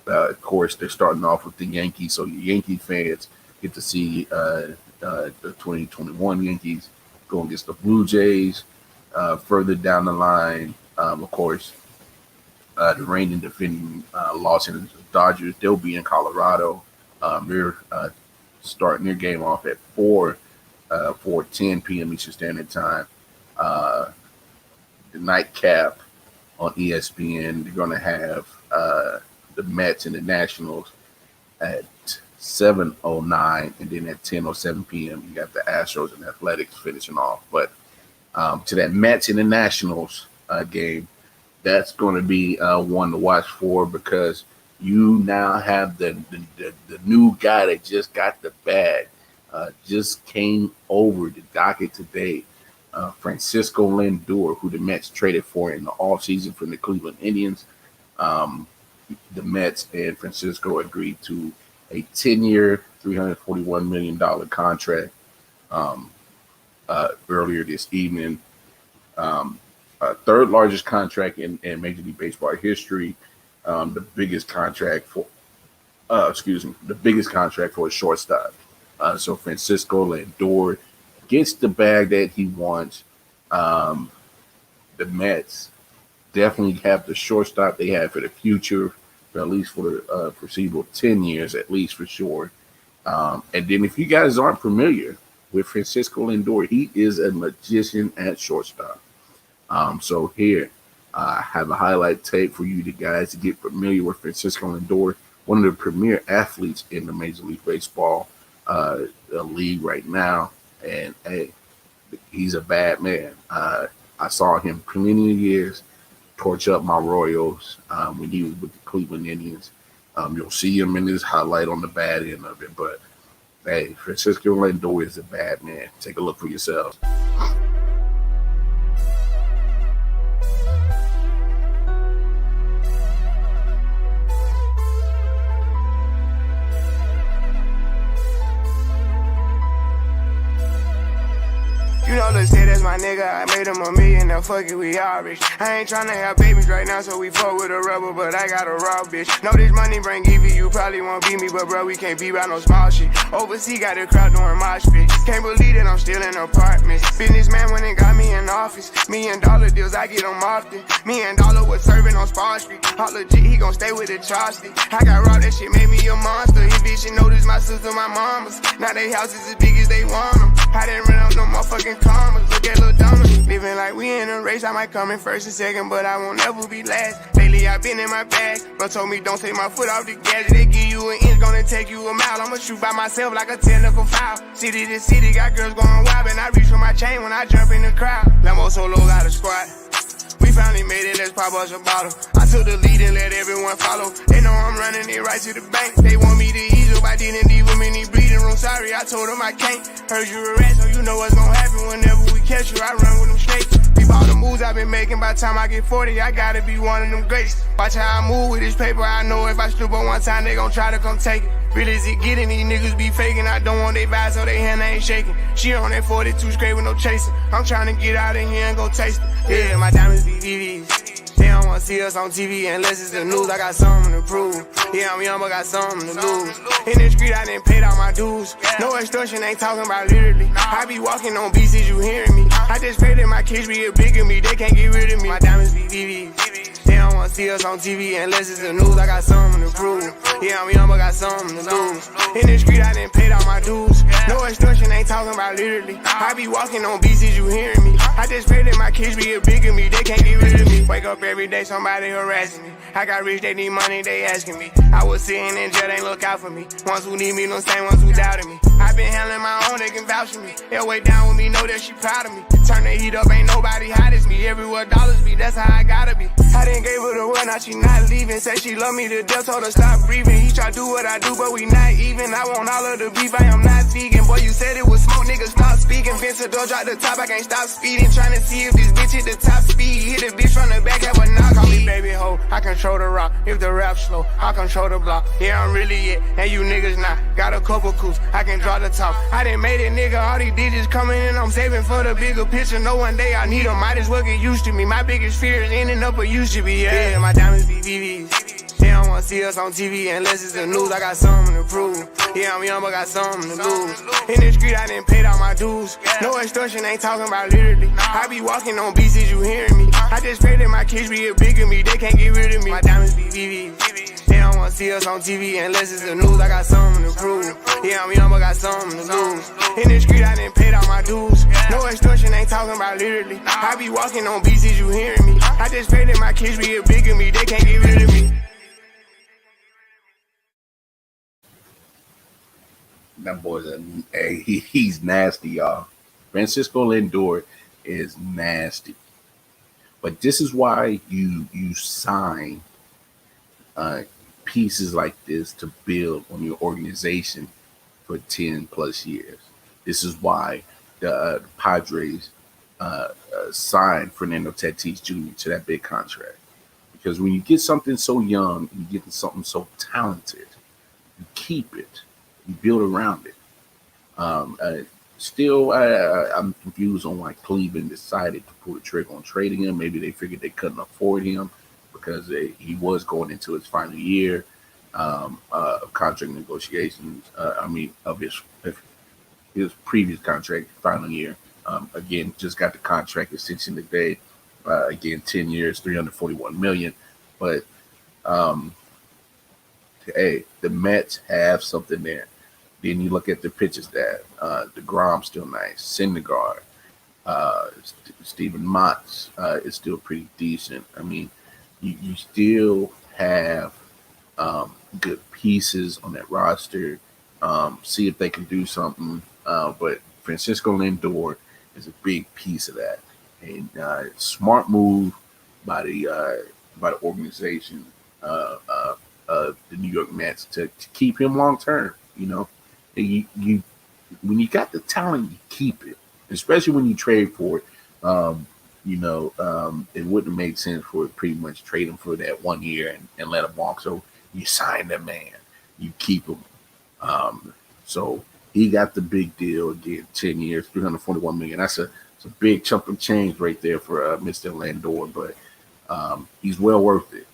Of course, they're starting off with the Yankees, so the Yankee fans get to see the 2021 Yankees go against the Blue Jays. Further down the line, of course, the reigning defending Los Angeles Dodgers, they'll be in Colorado. They're starting their game off at 4:10 p.m. Eastern Standard Time. The nightcap on ESPN, they're going to have the Mets and the Nationals at 7:09, and then at 10:07 p.m. you got the Astros and Athletics finishing off. But to that Mets and the Nationals game, that's going to be one to watch for, because you now have the new guy that just got the bag, just came over the docket today. Francisco Lindor, who the Mets traded for in the offseason from the Cleveland Indians. The Mets and Francisco agreed to a 10-year, $341 million contract earlier this evening. Third largest contract in Major League Baseball history. The biggest contract for a shortstop. So Francisco Lindor gets the bag that he wants. The Mets definitely have the shortstop they have for the future, for at least for the foreseeable 10 years, at least for sure. And then if you guys aren't familiar with Francisco Lindor, he is a magician at shortstop. So here, I have a highlight tape for you guys to get familiar with Francisco Lindor, one of the premier athletes in the Major League Baseball league right now. And hey, he's a bad man. I saw him plenty of years torch up my Royals when he was with the Cleveland Indians. You'll see him in his highlight on the bad end of it. But hey, Francisco Lindor is a bad man. Take a look for yourselves. You know, let's say that's my nigga. I made him $1 million, now fuck it, we all rich. I ain't tryna have babies right now, so we fuck with a rubber, but I got a raw bitch. Know this money bring Evie, you probably won't beat me, but bro, we can't be by no small shit. Overseas got the crowd doing mosh pit. Can't believe that I'm still in apartments. Businessman went and got me in office. $1 million deals, I get them often. $1 million was serving on Spawn Street. All legit, he gon' stay with the chopstick. I got raw, that shit made me a monster. He bitch, you know this my sister, my mama's. Now they houses as big as they want them. I didn't run up no motherfucking commas. Look at Lil Donna. Living like we in a race. I might come in first and second, but I won't ever be last. Lately I been in my bag. Bro told me don't take my foot off the gas. They give you an inch, gonna take you a mile. I'ma shoot by myself like a technical foul. City to city, got girls going wild, and I reach for my chain when I jump in the crowd. Lambo solo got a squad. We finally made it, let's pop us a bottle. I took the lead and let everyone follow. They know I'm running it right to the bank. They want me to ease up, I didn't leave them in the breathing room. Sorry, I told them I can't. Heard you a rat, so you know what's gonna happen whenever we catch you. I run with them straight. Peep all the moves I've been making. By the time I get 40, I gotta be one of them greats. Watch how I move with this paper. I know if I stoop on one time, they gon' try to come take it. Real as it getting, these niggas be faking. I don't want they vibes, so they hand ain't shaking. She on that 42 straight with no chasing. I'm trying to get out of here and go taste it. Yeah, my diamonds be VVs. They don't wanna see us on TV unless it's the news. I got something to prove. Yeah, I'm young, but got something to lose. In the street, I done paid all my dues. No extortion, ain't talking about literally. I be walking on beats, is you hearing me? I just pray that my kids be a bigger me. They can't get rid of me. My diamonds be VVs. They don't wanna see us on TV unless it's the news. I got something to prove. Yeah, I'm young, but got something to lose. In the street, I done paid all my dues. No extortion, ain't talking about literally. I be walking on beats, is you hearing me? I just pray that my kids be a bigger me. They can't get rid of me. Wake up every day, somebody harassing me. I got rich, they need money, they asking me. I was sitting in jail, they look out for me. Ones who need me, no same ones who doubted me. I been handling my own, they can vouch for me. They'll way down with me, know that she proud of me. Turn the heat up, ain't nobody hot as me. Everywhere dollars be, that's how I gotta be. I didn't gave her the word, now she not leaving. Say she love me to death, told her stop breathing. He try do what I do, but we not even. I want all of the beef, I am not vegan. Boy, you said it was smoke, nigga, stop speaking. Vince the door, drop the top, I can't stop speeding. Trying to see if this bitch hit the top speed. Hit the bitch from the back, have a knock. Call me baby ho, I control the rock. If the rap slow, I control the block. Yeah, I'm really it, and you niggas not. Got a couple coups, I can draw the top. I done made it, nigga, all these digits coming in. I'm saving for the bigger picture. No one day I need them, might as well get used to me. My biggest fear is ending up where used to be. Yeah, my diamonds be VVs. They don't wanna see us on TV unless it's the news. I got something to prove. Yeah, I'm young, but got something to lose. In the street, I done paid all my dues. No extortion, ain't talking about literally. I be walking on beats, is you hearing me? I just pray that my kids be a bigger me. They can't get rid of me. My diamonds be VVs. They don't wanna see us on TV unless it's the news. I got something to prove. Yeah, I'm young, but got something to lose. In the street, I done paid all my dues. No extortion, ain't talking about literally. I be walking on beats, is you hearing me? I just pray that my kids be a bigger me. They can't get rid of me. That boy's he's nasty, y'all. Francisco Lindor is nasty. But this is why you sign pieces like this to build on your organization for 10 plus years. This is why the Padres signed Fernando Tatis Jr. to that big contract. Because when you get something so young, and you get something so talented, you keep it. You build around it. Still, I'm confused on why Cleveland decided to pull the trigger on trading him. Maybe they figured they couldn't afford him because he was going into his final year of contract negotiations. Of his previous contract, final year. Again, just got the contract extension today. Again, 10 years, $341 million. But hey, the Mets have something there. Then you look at the pitchers that DeGrom's still nice. Syndergaard, Steven Matz is still pretty decent. I mean, you still have good pieces on that roster. See if they can do something. But Francisco Lindor is a big piece of that. And smart move by the organization of the New York Mets to keep him long term. You know, you when you got the talent, you keep it. Especially when you trade for it. It wouldn't have made sense for it pretty much trade him for that 1 year and let him walk. So you sign that man, you keep him. So he got the big deal again, 10 years, $341 million. That's a big chunk of change right there for Mr. Lindor, but he's well worth it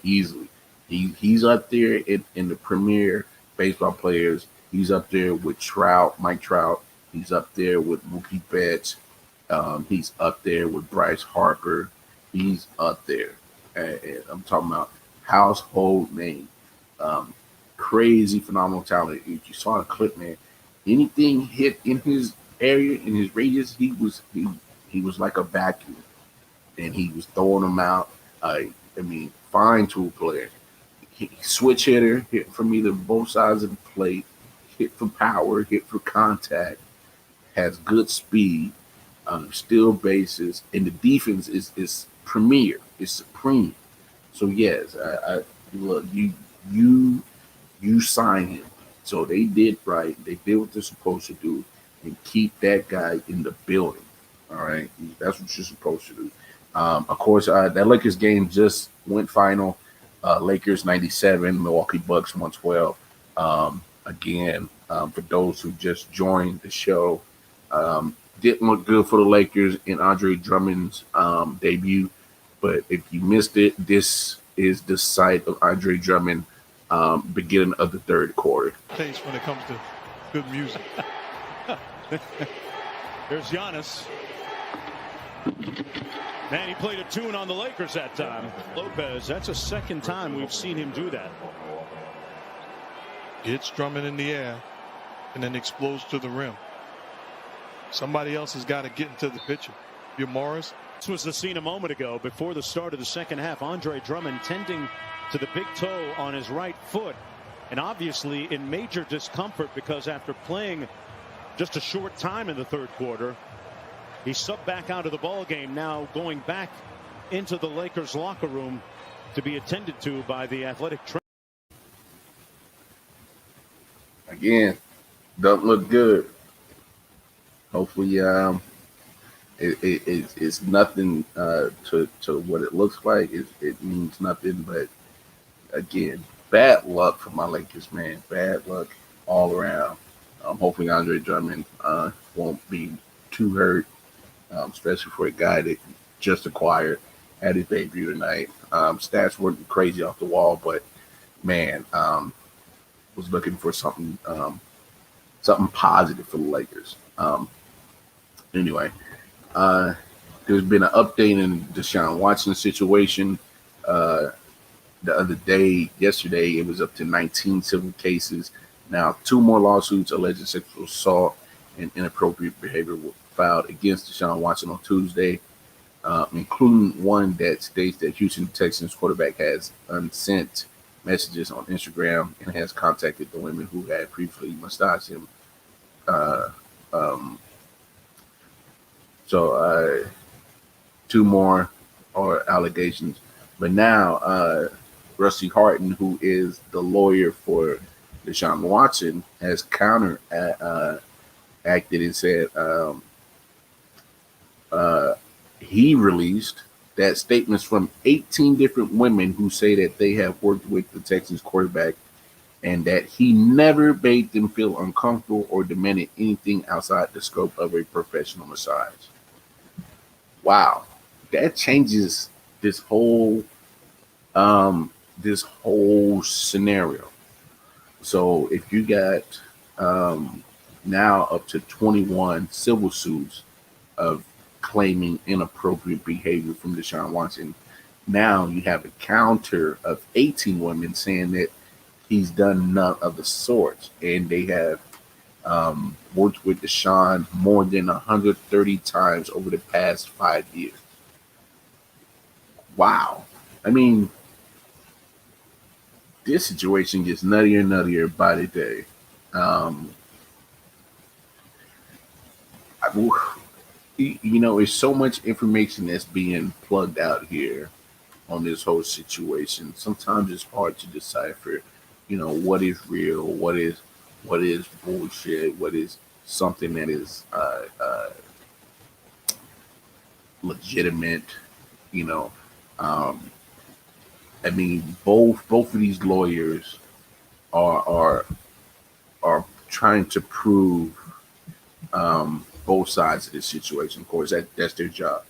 easily. He's up there in the premier baseball players. He's up there with Mike Trout. He's up there with Mookie Betts. He's up there with Bryce Harper. He's up there. And I'm talking about household name. Crazy, phenomenal talent. If you saw the clip, man, anything hit in his area, in his radius, he was like a vacuum. And he was throwing them out. Fine tool player. Switch hitter, hit from either both sides of the plate, hit for power, hit for contact, has good speed, steal bases, and the defense is premier, is supreme. So yes, look, you sign him. So they did right. They did what they're supposed to do, and keep that guy in the building. All right, that's what you're supposed to do. Of course, that Lakers game just went final. Lakers 97, Milwaukee Bucks 112. Again, for those who just joined the show, didn't look good for the Lakers in Andre Drummond's debut. But if you missed it, this is the site of Andre Drummond, beginning of the third quarter. Taste when it comes to good music. There's Giannis. Man, he played a tune on the Lakers that time. Lopez, that's the second time we've seen him do that. Gets Drummond in the air and then explodes to the rim. Somebody else has got to get into the picture. Your Morris. This was the scene a moment ago before the start of the second half. Andre Drummond tending to the big toe on his right foot, and obviously in major discomfort because after playing just a short time in the third quarter, he subbed back out of the ball game, now going back into the Lakers locker room to be attended to by the athletic trainer. Again, don't look good. Hopefully, it's nothing to what it looks like. It means nothing, but again, bad luck for my Lakers, man. Bad luck all around. Hopefully Andre Drummond won't be too hurt, especially for a guy that just acquired, had his debut tonight. Stats weren't crazy off the wall, but man, was looking for something positive for the Lakers. Anyway, there's been an update in the Deshaun Watson situation. The other day, yesterday, it was up to 19 civil cases. Now, 2 more lawsuits alleging sexual assault and inappropriate behavior were filed against Deshaun Watson on Tuesday, including one that states that Houston Texans quarterback has unsent messages on Instagram and has contacted the women who had previously massaged him. So 2 more are allegations. But now Rusty Harton, who is the lawyer for Deshaun Watson, has acted and said he released that statements from 18 different women who say that they have worked with the Texans quarterback and that he never made them feel uncomfortable or demanded anything outside the scope of a professional massage. Wow, that changes this whole scenario. So if you got now up to 21 civil suits of claiming inappropriate behavior from Deshaun Watson, now you have a counter of 18 women saying that he's done none of the sorts, and they have worked with Deshaun more than 130 times over the past 5 years. Wow. I mean, this situation gets nuttier and nuttier by the day. There's so much information that's being plugged out here on this whole situation. Sometimes it's hard to decipher, what is real, what is bullshit, what is something that is legitimate. I mean, both of these lawyers are trying to prove both sides of this situation. Of course, that's their job.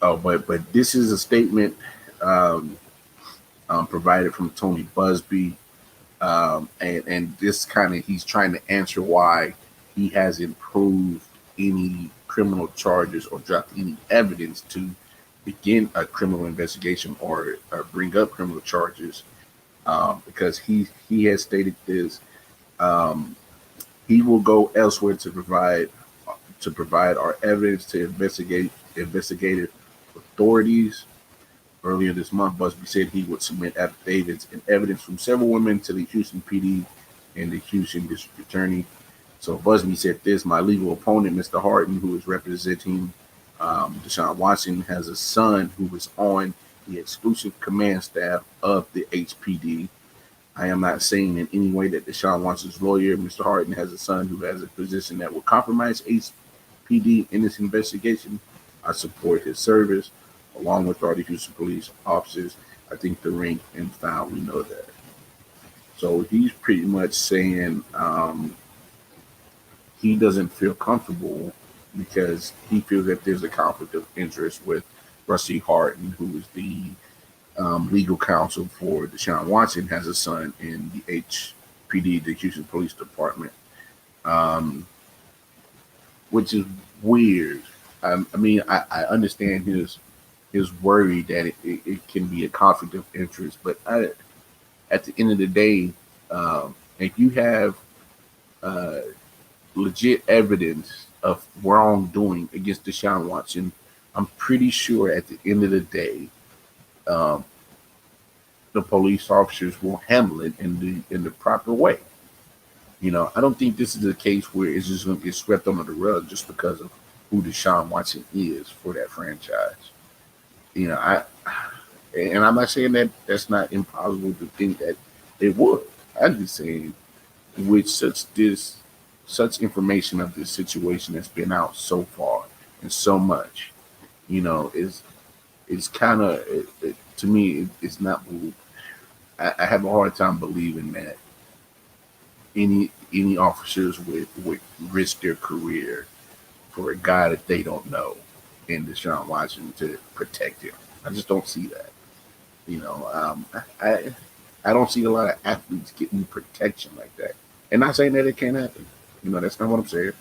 But this is a statement provided from Tony Busby, and this he's trying to answer why he hasn't proved any criminal charges or dropped any evidence to begin a criminal investigation or bring up criminal charges, because he has stated this. He will go elsewhere to provide our evidence to investigative authorities. Earlier this month, Busby said he would submit affidavits and evidence from several women to the Houston PD and the Houston District Attorney. So Busby said this: my legal opponent, Mr. Harden, who is representing Deshaun Watson, has a son who is on the exclusive command staff of the HPD. I am not saying in any way that Deshaun Watson's lawyer, Mr. Harden, has a son who has a position that will compromise HPD in this investigation. I support his service, along with all the Houston police officers. I think the rank and file, we know that. So he's pretty much saying he doesn't feel comfortable, because he feels that there's a conflict of interest with Rusty Harden, who is the legal counsel for Deshaun Watson, has a son in the HPD, the Houston Police Department, which is weird. I mean, I understand his worry that it can be a conflict of interest, but at the end of the day, if you have legit evidence of wrongdoing against Deshaun Watson, I'm pretty sure at the end of the day, the police officers will handle it in the proper way. You know, I don't think this is a case where it's just going to get swept under the rug just because of who Deshaun Watson is for that franchise. You know, and I'm not saying that that's not impossible to think that it would. I'm just saying with such information of this situation that's been out so far and so much, you know, is kind of, to me, it's not. I have a hard time believing that any officers would risk their career for a guy that they don't know in Deshaun Watson to protect him. I just don't see that. You know, I don't see a lot of athletes getting protection like that. And not saying that it can't happen. You know, that's not what I'm saying.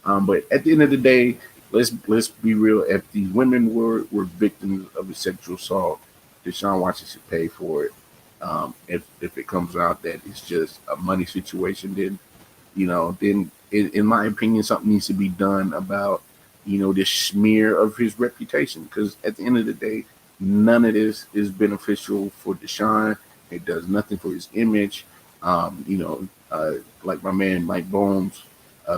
But at the end of the day, let's be real. If these women were victims of a sexual assault, Deshaun Watson should pay for it. If it comes out that it's just a money situation, then, you know, then in my opinion, something needs to be done about, you know, this smear of his reputation. Because at the end of the day, none of this is beneficial for Deshaun. It does nothing for his image. You know, like my man Mike Bones,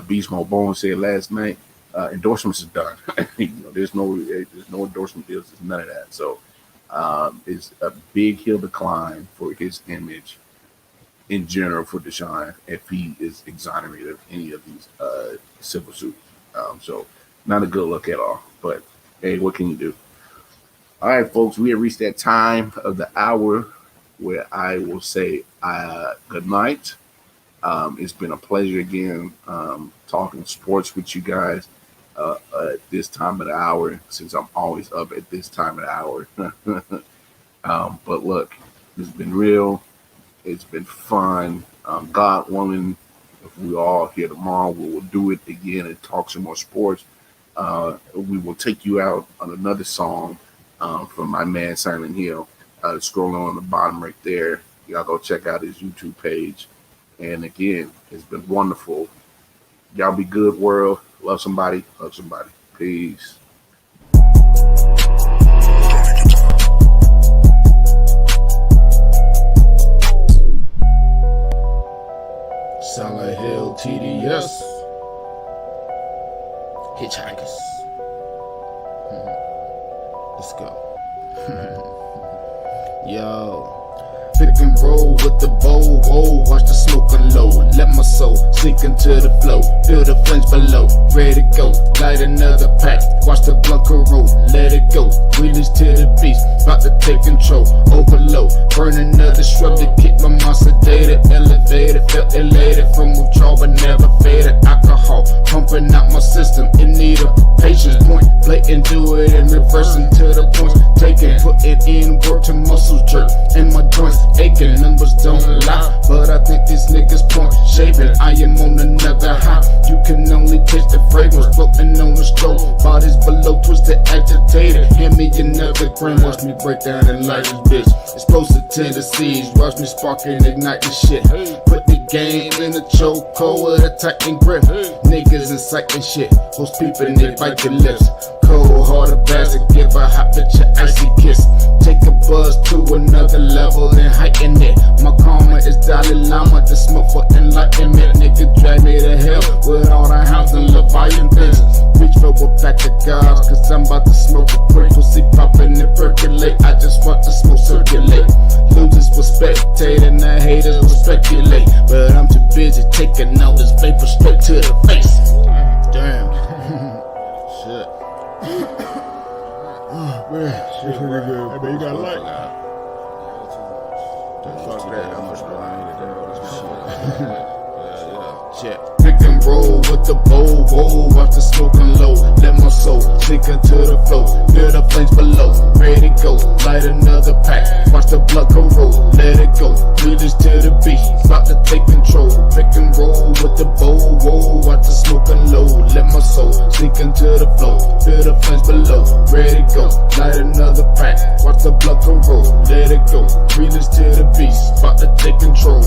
Beast Mode Bones said last night, endorsements is done. You know, there's no endorsement deals. There's none of that. So it's a big hill to climb for his image in general for Deshaun if he is exonerated of any of these civil suits. So not a good look at all. But hey, what can you do? All right, folks, we have reached that time of the hour where I will say good night. It's been a pleasure again talking sports with you guys at this time of the hour, since I'm always up at this time of the hour. But look, it's been real. It's been fun. God willing, if we all here tomorrow, we will do it again and talk some more sports. We will take you out on another song from my man Silent Hill. Scrolling on the bottom right there. Y'all go check out his YouTube page. And again, it's been wonderful. Y'all be good, world. Love somebody. Love somebody. Peace. Silent Hill TDS. Hitchhikers. Let's go. Yo. Pick and roll with the bowl, whoa, watch the smoke unload. Let my soul sink into the flow, feel the flames below. Ready to go, light another pack, watch the blunt roll. Let it go, release to the beast, about to take control. Overload, burn another shrub to keep my mind sedated. Elevated, felt elated from withdrawal but never faded. Alcohol, pumping out my system in need of patience. Point, blatant, do it in reverse until the points taken. Put it in work to muscles jerk, and my joints aching, numbers don't lie, but I think these niggas point shaving. I am on another high. You can only taste the fragrance floating on the stroke. Bodies below, twisted, agitated. Hand me another gram, watch me break down and light this bitch. Explosive tendencies, watch me spark and ignite this shit. Put the game in the chokehold with a tightened grip. Niggas inciting shit, hoes peeping, they bite your lips. Cold hearted bastard, give a hot bitch an icy kiss. Take a buzz to another level and heighten it. My karma is Dalai Lama, the smoke for enlightenment. Nigga drag me to hell with all the hounds and Leviathans. Reach for a pack of guards, cause I'm about to smoke a quick. Pussy popping and percolate, I just want the smoke circulate. Losers will spectate and the haters will speculate, but I'm too busy taking all this vapor straight to the face. Damn. Shit. Shit pretty good. I mean, you got a light. Fuck that. How much do I need to do? Check. Pick and roll with the bowl. whoa, whoa, watch the smoke unload. Let my soul sink into the flow. Feel the flames below, ready to go. Light another pack, watch the blood go roll. Let it go, realest to the beat, about to take control. Pick and roll with the bow, whoa, watch the smoke unload. Let my soul sink into the flow. Feel the flames below, ready to go. Light another pack, watch the blood go roll. Let it go, realest to the beast, about to take control.